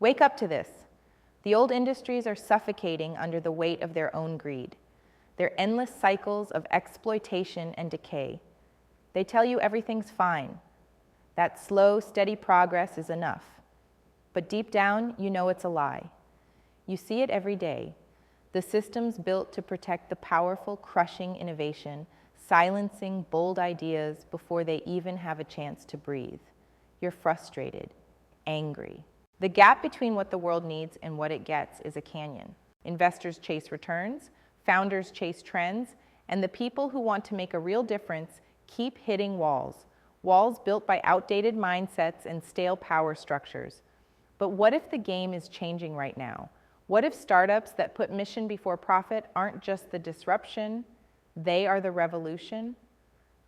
Wake up to this. The old industries are suffocating under the weight of their own greed, their endless cycles of exploitation and decay. They tell you everything's fine, that slow, steady progress is enough. But deep down, you know it's a lie. You see it every day. The systems built to protect the powerful, crushing innovation, silencing bold ideas before they even have a chance to breathe. You're frustrated, angry. The gap between what the world needs and what it gets is a canyon. Investors chase returns, founders chase trends, and the people who want to make a real difference keep hitting walls. Walls built by outdated mindsets and stale power structures. But what if the game is changing right now? What if startups that put mission before profit aren't just the disruption, they are the revolution?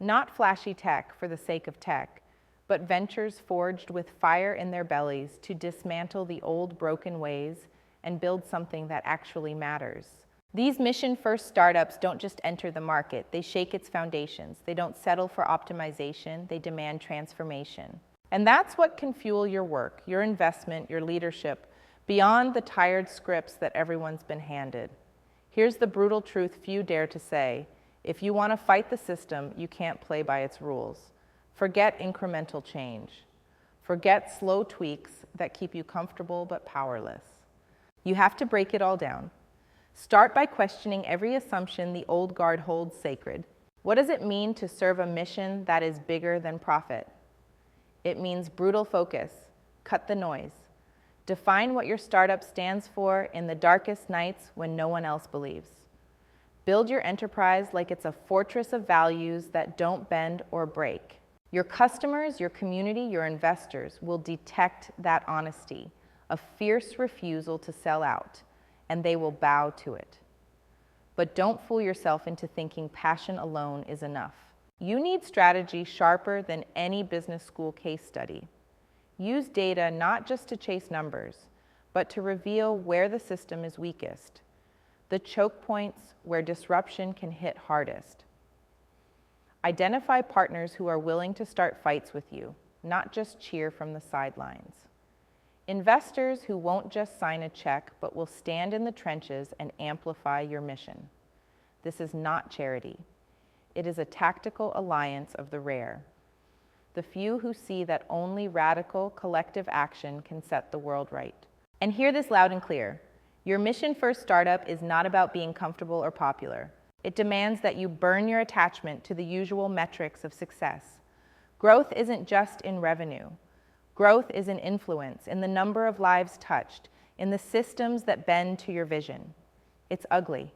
Not flashy tech for the sake of tech, but ventures forged with fire in their bellies to dismantle the old broken ways and build something that actually matters. These mission-first startups don't just enter the market, they shake its foundations. They don't settle for optimization, they demand transformation. And that's what can fuel your work, your investment, your leadership, beyond the tired scripts that everyone's been handed. Here's the brutal truth few dare to say. If you want to fight the system, you can't play by its rules. Forget incremental change. Forget slow tweaks that keep you comfortable but powerless. You have to break it all down. Start by questioning every assumption the old guard holds sacred. What does it mean to serve a mission that is bigger than profit? It means brutal focus. Cut the noise. Define what your startup stands for in the darkest nights when no one else believes. Build your enterprise like it's a fortress of values that don't bend or break. Your customers, your community, your investors will detect that honesty, a fierce refusal to sell out, and they will bow to it. But don't fool yourself into thinking passion alone is enough. You need strategy sharper than any business school case study. Use data not just to chase numbers, but to reveal where the system is weakest, the choke points where disruption can hit hardest. Identify partners who are willing to start fights with you, not just cheer from the sidelines. Investors who won't just sign a check, but will stand in the trenches and amplify your mission. This is not charity. It is a tactical alliance of the rare. The few who see that only radical collective action can set the world right. And hear this loud and clear. Your mission-first startup is not about being comfortable or popular. It demands that you burn your attachment to the usual metrics of success. Growth isn't just in revenue. Growth is in influence, in the number of lives touched, in the systems that bend to your vision. It's ugly.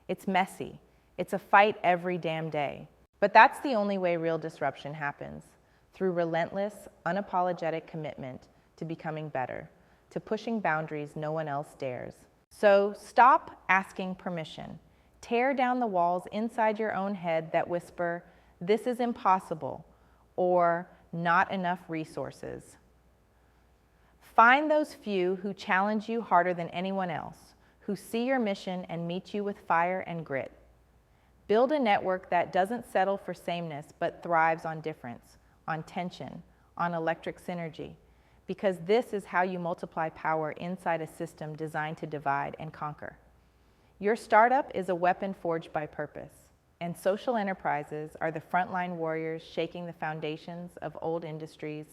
It's messy. It's a fight every damn day. But that's the only way real disruption happens. Through relentless, unapologetic commitment to becoming better, to pushing boundaries no one else dares. So stop asking permission. Tear down the walls inside your own head that whisper, "This is impossible," or "not enough resources." Find those few who challenge you harder than anyone else, who see your mission and meet you with fire and grit. Build a network that doesn't settle for sameness but thrives on difference, on tension, on electric synergy, because this is how you multiply power inside a system designed to divide and conquer. Your startup is a weapon forged by purpose, and social enterprises are the frontline warriors shaking the foundations of old industries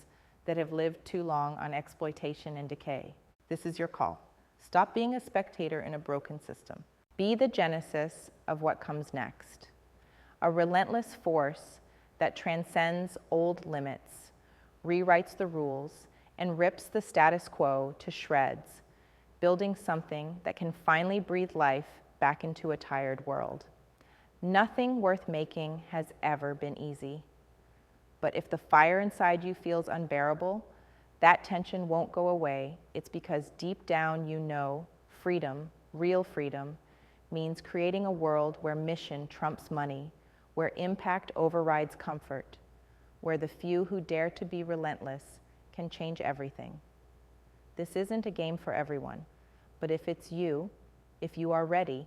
that have lived too long on exploitation and decay. This is your call. Stop being a spectator in a broken system. Be the genesis of what comes next. A relentless force that transcends old limits, rewrites the rules, and rips the status quo to shreds, building something that can finally breathe life back into a tired world. Nothing worth making has ever been easy. But if the fire inside you feels unbearable, that tension won't go away. It's because deep down you know freedom, real freedom, means creating a world where mission trumps money, where impact overrides comfort, where the few who dare to be relentless can change everything. This isn't a game for everyone, but if it's you, if you are ready,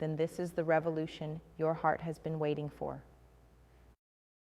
then this is the revolution your heart has been waiting for.